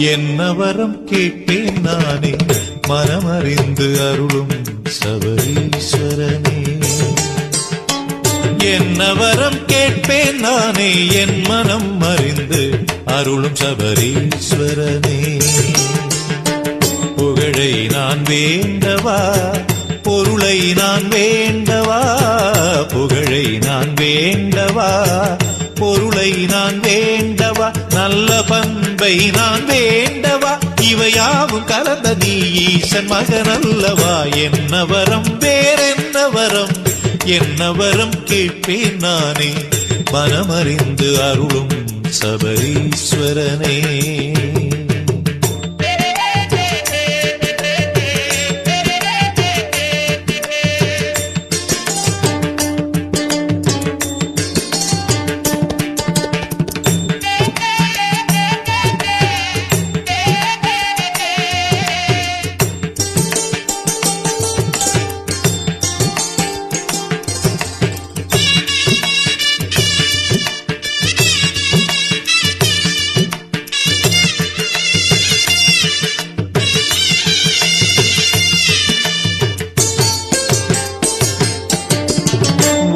என்ன வரம் கேட்பேன் நானே மனமறிந்து அருளும் சபரீஸ்வரனே. என்ன வரம் கேட்பேன் நானே என் மனம் அறிந்து அருளும் சபரீஸ்வரனே. புகழை நான் வேண்டவா, பொருளை நான் வேண்டவா, புகழை நான் வேண்டவா, பொருளை நான் வேண்டவா, நல்ல பண்பை நான் வேண்டவா, இவையாவும் கலந்த நீ ஈசன் மகனல்லவா. என்ன வரம் வேறென்ன வரம், என்ன வரம் கேட்பேன் நானே மனமறிந்து அருளும் சபரீஸ்வரனே.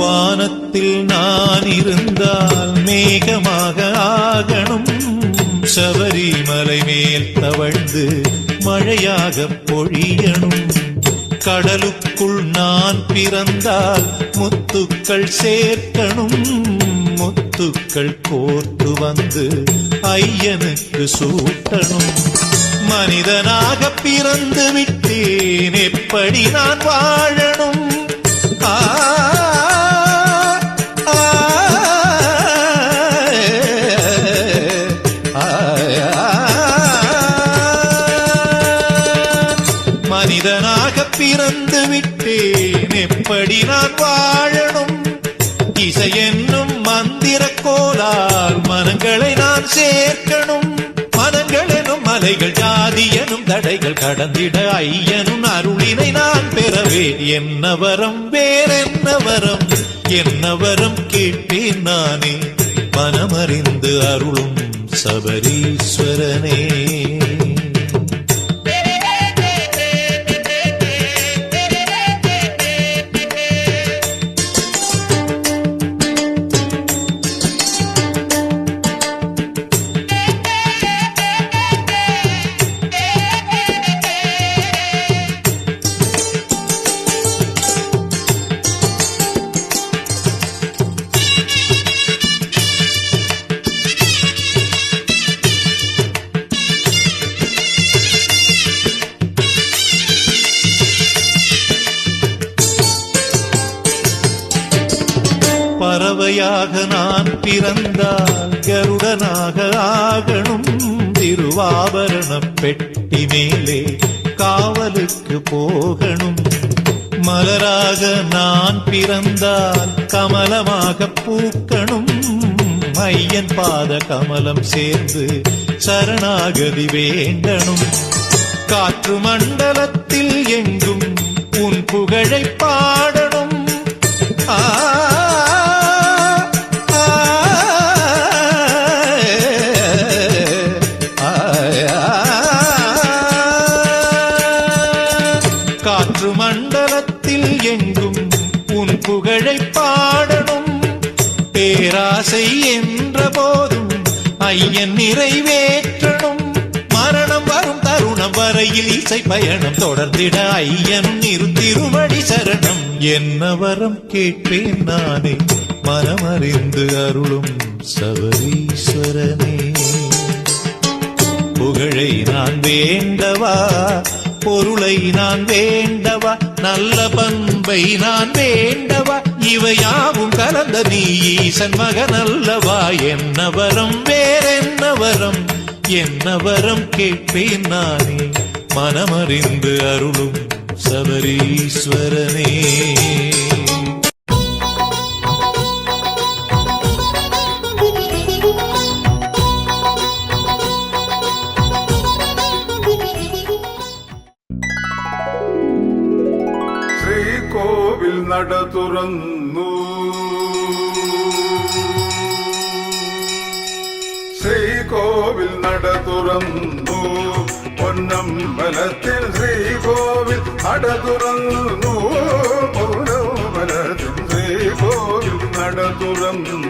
வானத்தில் நான் இருந்தால் மேகமாக ஆகணும், சபரிமலை மேல் தவழ்ந்து மழையாக பொழியணும். கடலுக்குள் நான் பிறந்தால் முத்துக்கள் சேர்க்கணும், முத்துக்கள் கோர்த்து வந்து ஐயனுக்கு சூட்டணும். மனிதனாக பிறந்து விட்டேன், எப்படி நான் வாழணும்? மனிதனாக பிறந்து விட்டேன், எப்படி நான் வாழணும்? இசை என்னும் மந்திர கோலால் மனங்களை நான் சேர்க்கணும். மனங்கள் எனும் மலைகள், ஜாதி எனும் தடைகள் கடந்திட ஐயனும் அருளினை நான் பெறவே. என்ன வரம் வேறென்ன வரம், என்ன வரம் கேட்பேன் நானே மனமறிந்து அருளும் சபரீஸ்வரனே. பறவையாக நான் பிறந்தால் கருடனாக ஆகணும், திருவாபரண பெட்டி மேலே காவலுக்கு போகணும். மலராக நான் பிறந்தால் கமலமாக பூக்கணும், ஐயன் பாத கமலம் சேர்ந்து சரணாகதி வேண்டணும். காற்று மண்டலத்தில் எங்கும் உன் புகழை பாடணும். காற்று மண்டலத்தில் எங்கும் உன் புகழை பாடணும். பேராசை என்ற போதும் ஐயன் நிறைவேற்றணும். மரணம் வரும் தருணம் வரையில் இசை பயணம் தொடர்ந்திட ஐயன் திருவடி சரணம். என்ன வரம் கேட்பேன் நானே மனமறிந்து அருளும் சபரீஸ்வரனே. புகழை நான் வேண்டவா, பொருளை நான் வேண்டவா, நல்ல பண்பை நான் வேண்டவா, இவையாவும் கலந்த நீ ஈசன் மகனல்லவா. என்ன வரம் வேறென்ன வரம், என்ன வரம் கேட்பேன் நானே மனமறிந்து அருளும் சபரீஸ்வரனே. ശ്രീകോവിൽ നട തുറന്നു, ശ്രീ ശ്രീകോവിൽ നട തുറന്നു പൊന്നമ്പലത്തിൽ ശ്രീകോവിൽ നട തുറന്നു പൊന്നമ്പലത്തിൽ ശ്രീകോവിൽ നട തുറന്നു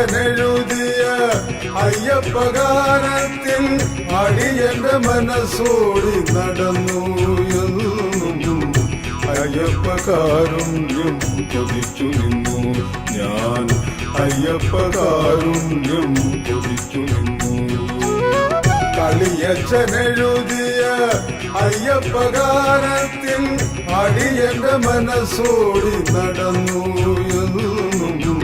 െഴുതിയ അയ്യപ്പഗാനത്തിൽ അടിയന്റെ മനസ്സോടി നടന്നു എന്നും അയ്യപ്പകാരുണ്യം കൊതിച്ചു നിന്നു ഞാൻ അയ്യപ്പകാരുണ്യം കൊതിച്ചു നിന്നു കളിയച്ഛനെഴുതിയ അയ്യപ്പഗാനത്തിൽ അടിയന്റെ മനസ്സോടി നടന്നു എന്നും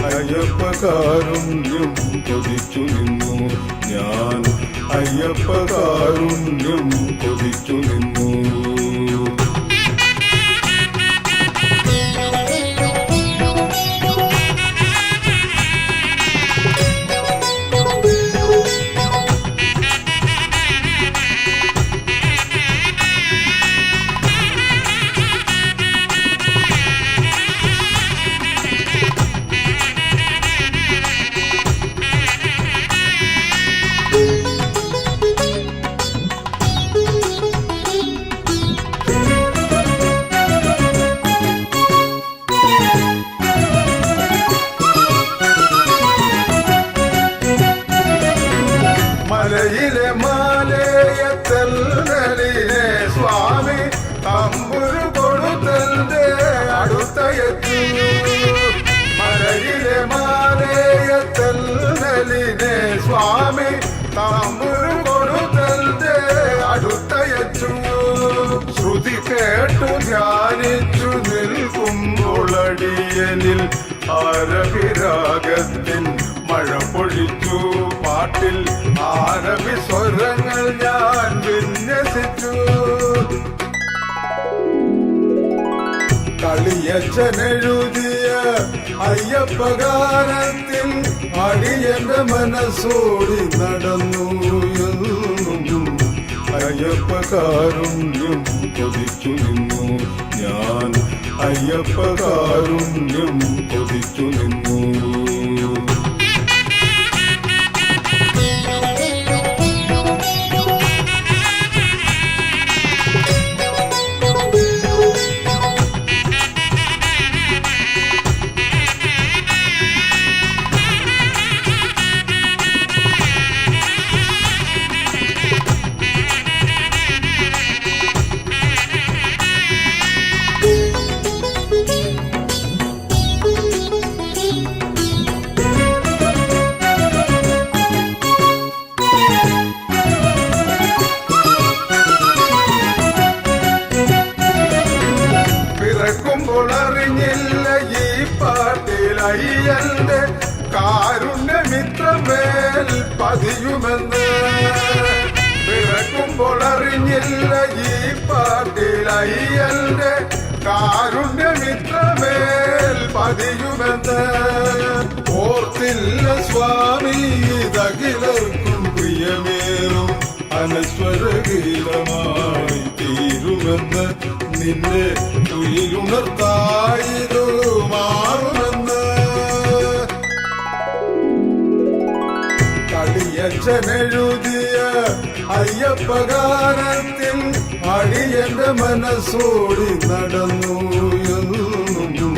അയ്യപ്പകാരുണ്യം കൊതിച്ചു നിന്നു ഞാൻ അയ്യപ്പകാരുണ്യം കൊതിച്ചു നിന്നു മലയിലെ മാലയത്തല്ലിലെ സ്വാമി തമ്പുരു കൊടുത്തന്റെ അടുത്തയച്ചു മലയിലെ മാലയത്തല്ലിലെ സ്വാമി തമ്പുരു കൊടുത്തന്റെ അടുത്തയച്ചു ശ്രുതി കേട്ടു ധ്യാനിച്ചു നിൽക്കുമ്പോളടിയനിൽ ആരവിരാഗത്തിൻ മഴ പൊഴിച്ചു പാട്ടിൽ ആരവി സ്വരങ്ങൾ ഞാൻ വിന്യസിച്ചു കളിയച്ഛനെഴുതിയ അയ്യപ്പഗാനത്തിൽ അടിയന്റെ മനസ്സോടി നടന്നു എന്നും അയ്യപ്പകാരുണ്യം കൊതിച്ചു നിന്നു ഞാൻ അയ്യപ്പകാരുണ്യം കൊതിച്ചു നിന്നു അറിഞ്ഞില്ല ഈ പാട്ടിലയ്യന്റെ കാരുണ്യമിത്രമേൽ പതിയുമെന്ന് പിറക്കുമ്പോൾ അറിഞ്ഞില്ല ഈ പാട്ടിലയ്യന്റെ കാരുണ്യമിത്രമേൽ പതിയുമെന്ന് ഓർത്തില്ല സ്വാമി ഇതകിലർക്കും പ്രിയമേറും അനശ്വരഗീതമായി തീരുമെന്ന് നിന്നെ തുയിലുണർത്തായിരു മാറുമെന്ന് കളിയച്ഛനെഴുതിയ അയ്യപ്പഗാനത്തിൽ അടിയന്റെ മനസ്സോടി നടന്നു എന്നും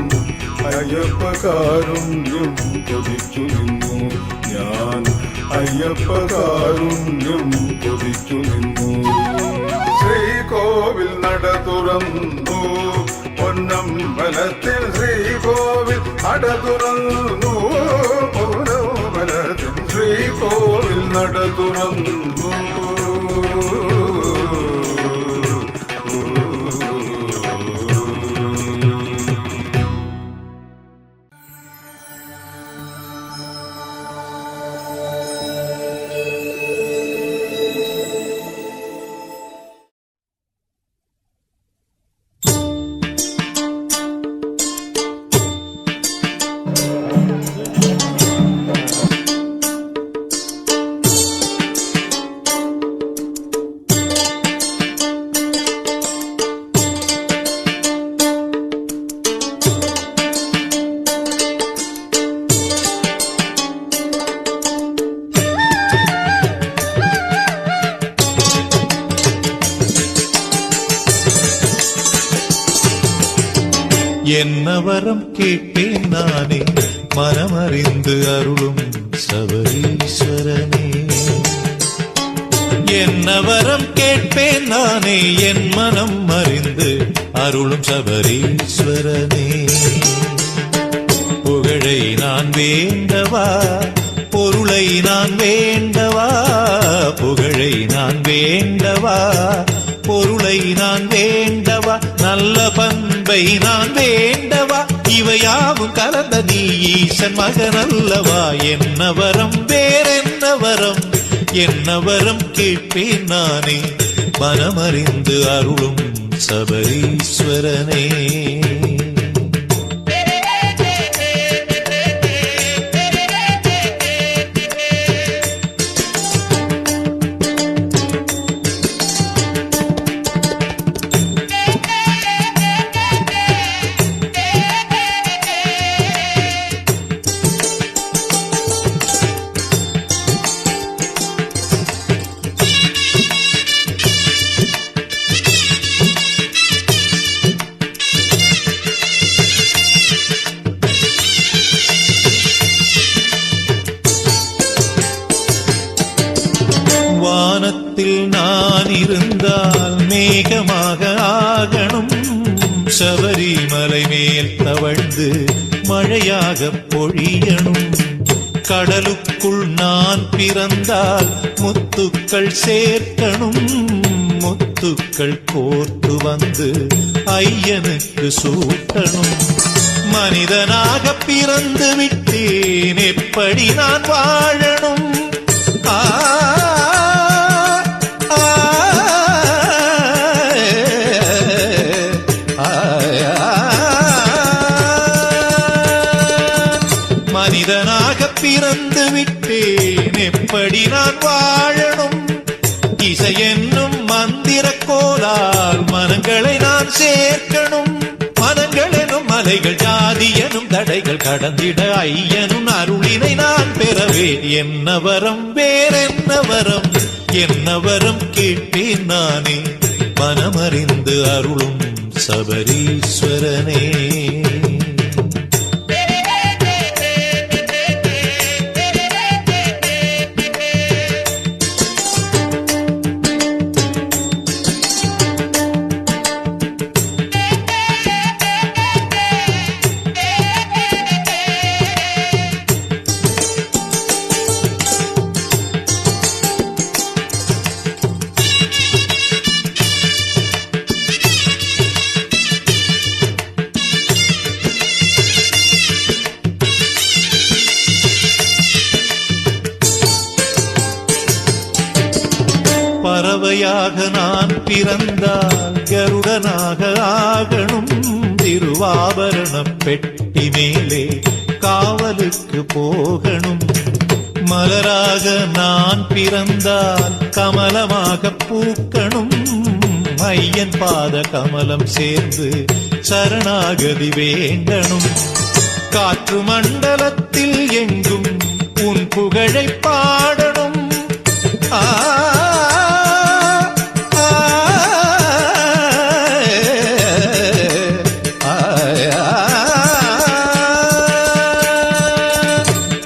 അയ്യപ്പകാരുണ്യം കൊതിച്ചു നിന്നു ഞാൻ അയ്യപ്പകാരുണ്യം കൊതിച്ചു നിന്നു ശ്രീകോവിൽ നട തുറന്നു പൊന്നമ്പലത്തിൽ ശ്രീകോവിൽ നട തുറന്നു പൊന്നമ്പലത്തിൽ ശ്രീകോവിൽ നട തുറന്നു என்ன வரம் கேட்பேன் நானே மனமறிந்து அருளும் சபரீஸ்வரனே. என்ன வரம் கேட்பேன் நானே என் மனம் அறிந்து அருளும் சபரீஸ்வரனே. புகழை நான் வேண்டவா பொருளை நான் வேண்டவா, புகழை நான் வேண்டவா பொருளை நான் வேண்டவா, நல்ல பண்பை நான் வேண்டவா, இவையாவும் கலந்த நீ ஈசன் மகனல்லவா. என்ன வரம் வேறென்ன வரம், என்ன வரம் கேட்பேன் நானே மனமறிந்து அருளும் சபரீஸ்வரனே. வானத்தில் நான் இருந்தால் மேகமாக ஆகணும், சபரிமலை மேல் தவழ்ந்து மழையாக பொழியணும். கடலுக்குள் நான் பிறந்தால் முத்துக்கள் சேர்க்கணும், முத்துக்கள் கோர்த்து வந்து ஐயனுக்கு சூட்டணும். மனிதனாக பிறந்து விட்டேன் எப்படி நான் வாழணும். மனிதனாக பிறந்து விட்டேன் எப்படி நான் வாழணும். இசை என்னும் மந்திர கோலால் மனங்களை நான் சேர்க்கணும். மனங்கள் எனும் மலைகள் ஜாதி எனும் தடைகள் கடந்திட ஐயனும் அருளினை நான் பெறவே. என்ன வரம் வேறென்ன வரம், என்ன வரம் கேட்பேன் நானே மனமறிந்து அருளும் சபரீஸ்வரனே. பறவையாக நான் பிறந்தால் கருடனாக ஆகணும். திருவாபரணம் பெட்டி மேலே காவலுக்கு போகணும். மலராக நான் பிறந்தால் கமலமாக பூக்கணும். ஐயன் பாத கமலம் சேர்ந்து சரணாகதி வேண்டணும். காற்று மண்டலத்தில் எங்கும் உன் புகழை பாடணும்.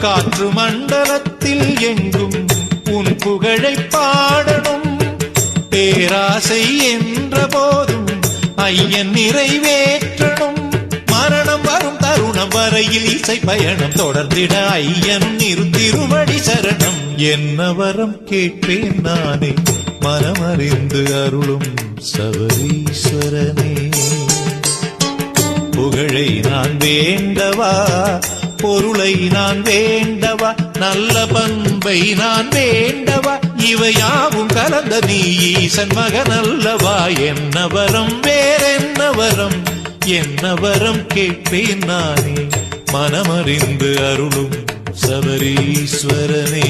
காற்று மண்டலத்தில் எங்கும் உன் புகழை பாடணும். பேராசை என்ற போதும் ஐயன் நிறைவேற்றணும். மரணம் வரும் தருணம் வரையில் இசை பயணம் தொடர்ந்திட ஐயன் திருவடி சரணம். என்ன வரம் கேட்பேன் நானே மனமறிந்து அருளும் சபரீஸ்வரனே. புகழை நான் வேண்டவா பொருளை நான் வேண்டவா, நல்ல பண்பை நான் வேண்டவா, இவையாவும் கலந்த நீ ஈசன் மகனல்லவா. என்ன வரம் வேறென்ன வரம், என்ன வரம் கேட்பேன் நானே மனமறிந்து அருளும் சபரீஸ்வரனே.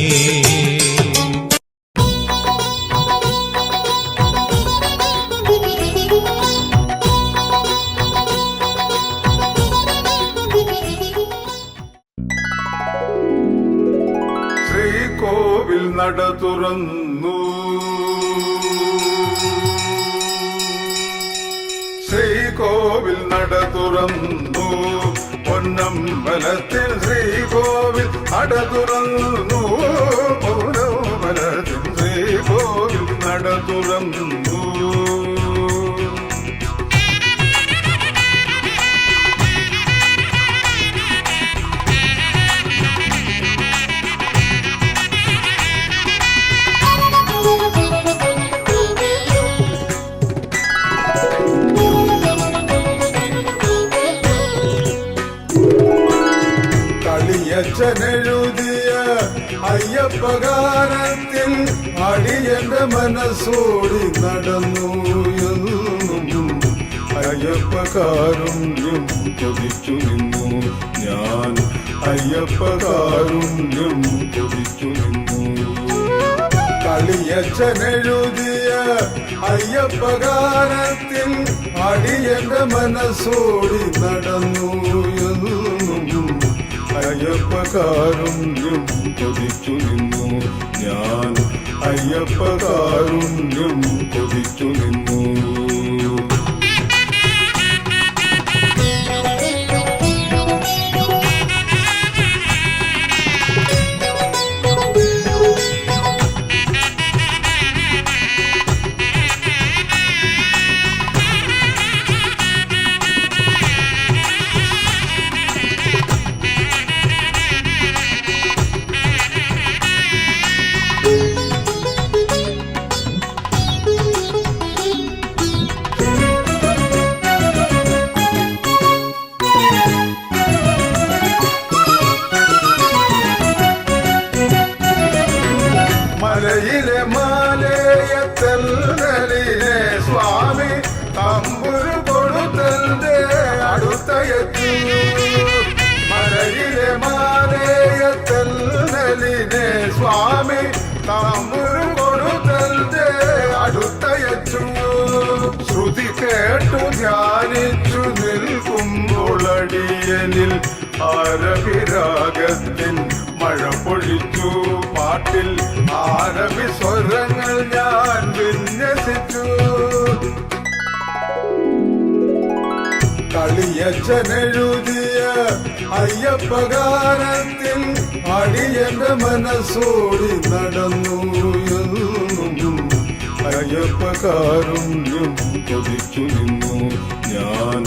ശ്രീകോവിൽ നട തുറന്നു, ശ്രീകോവിൽ നട തുറന്നു പൊന്നമ്പലത്തിൽ ശ്രീകോവിൽ നട തുറന്നു പൊന്നമ്പലത്തിൽ ശ്രീകോവിൽ നട തുറന്നു െഴുതിയ അയ്യപ്പഗാനത്തിൽ അടിയന്റെ മനസ്സോടി നടന്നു എന്നും അയ്യപ്പകാരുണ്യം കൊതിച്ചു നിന്നു ഞാൻ അയ്യപ്പകാരുണ്യം കൊതിച്ചു നിന്നു കളിയച്ഛനെഴുതിയ അയ്യപ്പഗാനത്തിൽ അടിയന്റെ മനസ്സോടി നടന്നു എന്നും അയ്യപ്പകാരുണ്യം കൊതിച്ചു നിന്നു ഞാൻ അയ്യപ്പകാരുണ്യം കൊതിച്ചു നിന്നു മലയിലെ മാലയത്തല്ലിലെ സ്വാമി തമ്പുരു കൊടുത്തന്റെ അടുത്തയച്ചു മലയിലെ മാലയത്തല്ലിലെ സ്വാമി തമ്പുരു കൊടുത്തന്റെ അടുത്തയച്ചു ശ്രുതി കേട്ടു ധ്യാനിച്ചു നിൽക്കുമ്പോളടിയനിൽ ആരവിരാഗത്തിൻ മഴ പൊഴിച്ചു പാട്ടിൽ ആരവി സ്വരങ്ങൾ ഞാൻ വിന്യസിച്ചു കളിയച്ഛനെഴുതിയ അയ്യപ്പഗാനത്തിൽ അടിയന്റെ മനസ്സോടി നടന്നു എന്നും അയ്യപ്പകാരുണ്യം കൊതിച്ചു നിന്നു ഞാൻ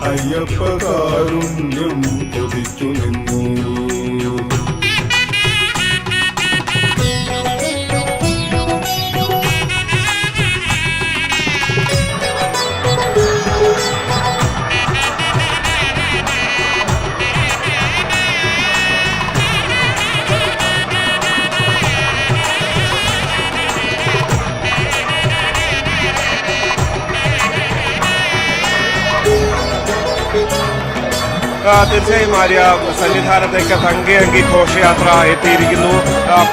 അയ്യപ്പകാരുണ്യം കൊതിച്ചു നിന്നു തീർച്ചയായും ആര്യ സന്നിധാനത്തേക്ക് തങ്കയങ്കി ഘോഷയാത്ര എത്തിയിരിക്കുന്നു.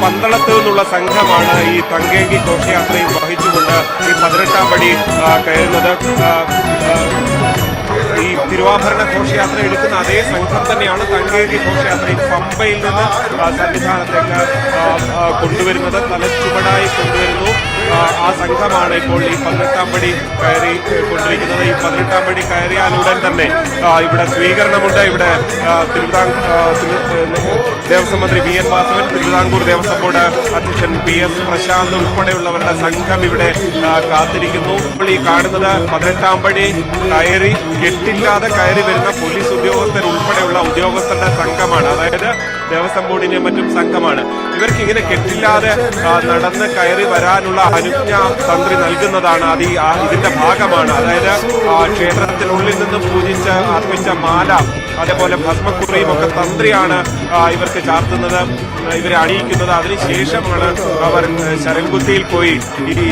പന്തളത്ത് നിന്നുള്ള സംഘമാണ് ഈ തങ്കയങ്കി ഘോഷയാത്രയും വഹിച്ചുകൊണ്ട് ഈ 18-ാം പടി കയറുന്നത്. ഈ തിരുവാഭരണ ഘോഷയാത്ര എടുക്കുന്ന അതേ സംഘം തന്നെയാണ് തങ്കയങ്കി ഘോഷയാത്രയിൽ പമ്പയിൽ നിന്ന് സന്നിധാനത്തേക്ക് കൊണ്ടുവരുന്നത്. തലച്ചുവടായി കൊണ്ടുവരുന്നു. ആ സംഘമാണ് ഇപ്പോൾ ഈ 18-ാം പടി കയറി കൊണ്ടിരിക്കുന്നത്. ഈ 18-ാം പടി കയറിയാലുടൻ തന്നെ ഇവിടെ സ്വീകരണമുണ്ട്. ഇവിടെ ദേവസ്വം മന്ത്രി V N Vasavan, Thiruvithamkoor Devaswom board അധ്യക്ഷൻ പി എസ് പ്രശാന്ത് ഉൾപ്പെടെയുള്ളവരുടെ സംഘം ഇവിടെ കാത്തിരിക്കുന്നു. ഇപ്പോൾ ഈ കാണുന്നത് 18-ാം പടി കയറി കെട്ടില്ലാതെ കയറി വരുന്ന പോലീസ് ഉദ്യോഗസ്ഥർ ഉൾപ്പെടെയുള്ള ഉദ്യോഗസ്ഥരുടെ സംഘമാണ്. അതായത് ദേവസ്വം ബോർഡിന്റെ മറ്റും സംഘമാണ്. ഇവർക്ക് ഇങ്ങനെ കെട്ടില്ലാതെ നടന്ന് കയറി വരാനുള്ള അനുജ്ഞ തന്ത്രി നൽകുന്നതാണ്. അത് ഇതിന്റെ ഭാഗമാണ്. അതായത് ക്ഷേത്രത്തിനുള്ളിൽ നിന്ന് പൂജിച്ച് അർപ്പിച്ച മാല, അതേപോലെ ഭസ്മക്കുറിയും ഒക്കെ തന്ത്രിയാണ് ഇവർക്ക് ചാർത്തുന്നത്, ഇവരെ അണിയിക്കുന്നത്. അതിനുശേഷമാണ് അവർ ശരംകുത്തിയിൽ പോയി ഈ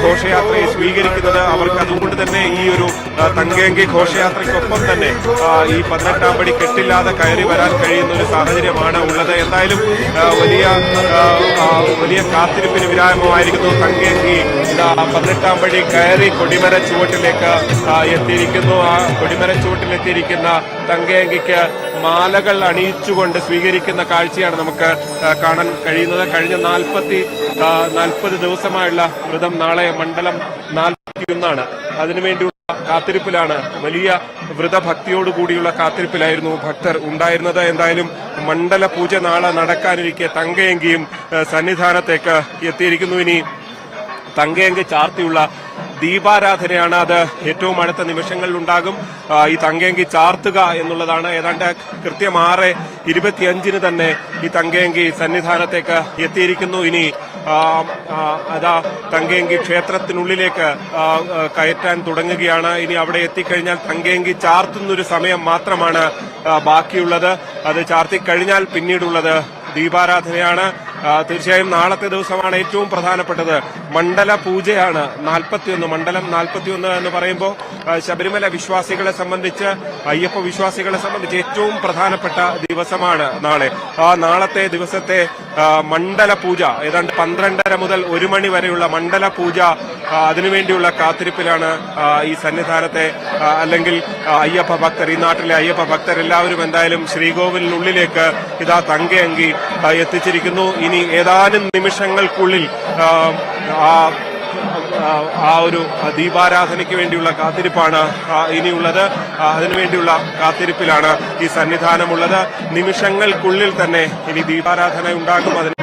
ഘോഷയാത്രയെ സ്വീകരിക്കുന്നത്. അവർക്ക് അതുകൊണ്ട് തന്നെ ഈ ഒരു തങ്കയങ്കി ഘോഷയാത്രയ്ക്കൊപ്പം തന്നെ ഈ 18-ാം പടി കെട്ടില്ലാതെ കയറി വരാൻ കഴിയുന്ന ഒരു സാഹചര്യമാണ് ഉള്ളത്. എന്തായാലും വലിയ കാത്തിരിപ്പിന് വിരാമമായിരിക്കുന്നു. തങ്കയങ്കി 18-ാം പടി കയറി കൊടിമര ചുവട്ടിലേക്ക് എത്തിയിരിക്കുന്നു. ആ കൊടിമര ചുവട്ടിലെത്തിയിരിക്കുന്ന തങ്കയങ്കിക്ക് മാലകൾ അണിയിച്ചുകൊണ്ട് സ്വീകരിക്കുന്ന കാഴ്ചയാണ് നമുക്ക് കാണാൻ കഴിയുന്നത്. കഴിഞ്ഞ 40 ദിവസമായുള്ള വ്രതം നാളെ മണ്ഡലം 41 അതിനുവേണ്ടി കാത്തിരിപ്പിലാണ്, വലിയ വ്രതഭക്തിയോടുകൂടിയുള്ള കാത്തിരിപ്പിലായിരുന്നു ഭക്തർ ഉണ്ടായിരുന്നത്. എന്തായാലും മണ്ഡല പൂജ നാളെ നടക്കാനിരിക്കെ തങ്കയങ്കിയും സന്നിധാനത്തേക്ക് എത്തിയിരിക്കുന്നു. ഇനി തങ്കയങ്കി ചാർത്തിയുള്ള ദീപാരാധനയാണ്. അത് ഏറ്റവും അടുത്ത നിമിഷങ്ങളിൽ ഉണ്ടാകും. ഈ തങ്കയങ്കി ചാർത്തുക എന്നുള്ളതാണ്. ഏതാണ്ട് കൃത്യം 6:25 തന്നെ ഈ തങ്കയങ്കി സന്നിധാനത്തേക്ക് എത്തിയിരിക്കുന്നു. ഇനി അതാ തങ്കയങ്കി ക്ഷേത്രത്തിനുള്ളിലേക്ക് കയറ്റാൻ തുടങ്ങുകയാണ്. ഇനി അവിടെ എത്തിക്കഴിഞ്ഞാൽ തങ്കയങ്കി ചാർത്തുന്നൊരു സമയം മാത്രമാണ് ബാക്കിയുള്ളത്. അത് ചാർത്തിക്കഴിഞ്ഞാൽ പിന്നീടുള്ളത് ദീപാരാധനയാണ്. തീർച്ചയായും നാളത്തെ ദിവസമാണ് ഏറ്റവും പ്രധാനപ്പെട്ടത്. മണ്ഡല പൂജയാണ്. 41 മണ്ഡലം 41 എന്ന് പറയുമ്പോൾ ശബരിമല വിശ്വാസികളെ സംബന്ധിച്ച്, അയ്യപ്പ വിശ്വാസികളെ സംബന്ധിച്ച് ഏറ്റവും പ്രധാനപ്പെട്ട ദിവസമാണ് നാളെ. ആ നാളത്തെ ദിവസത്തെ മണ്ഡല പൂജ ഏതാണ്ട് 12:30 മുതൽ 1 മണി വരെയുള്ള മണ്ഡല പൂജ, അതിനുവേണ്ടിയുള്ള കാത്തിരിപ്പിലാണ് ഈ സന്നിധാനത്തെ അല്ലെങ്കിൽ അയ്യപ്പ ഭക്തർ, ഈ നാട്ടിലെ അയ്യപ്പ ഭക്തർ എല്ലാവരും എന്തായാലും ശ്രീകോവിലിനുള്ളിലേക്ക് ഇതാ തങ്കയങ്കി എത്തിച്ചിരിക്കുന്നു. ഇനി ഏതാനും നിമിഷങ്ങൾക്കുള്ളിൽ ആ ഒരു ദീപാരാധനയ്ക്ക് വേണ്ടിയുള്ള കാത്തിരിപ്പാണ് ഇനിയുള്ളത്. അതിനുവേണ്ടിയുള്ള കാത്തിരിപ്പിലാണ് ഈ സന്നിധാനമുള്ളത്. നിമിഷങ്ങൾക്കുള്ളിൽ തന്നെ ഇനി ദീപാരാധന ഉണ്ടാകും. അതിന്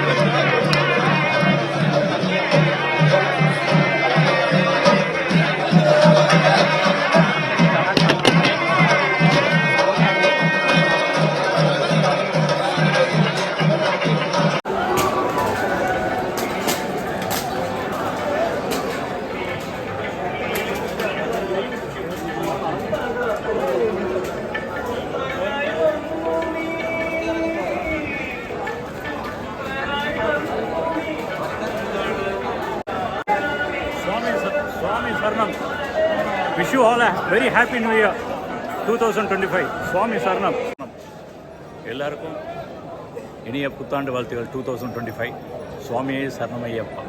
Swami Sarnam. Wish you all a very happy new year 2025. Swami Sarnam. எல்லாருக்கும் இனிய புத்தாண்டு வாழ்த்துகள் 2025. சுவாமியே சரணமையப்பா.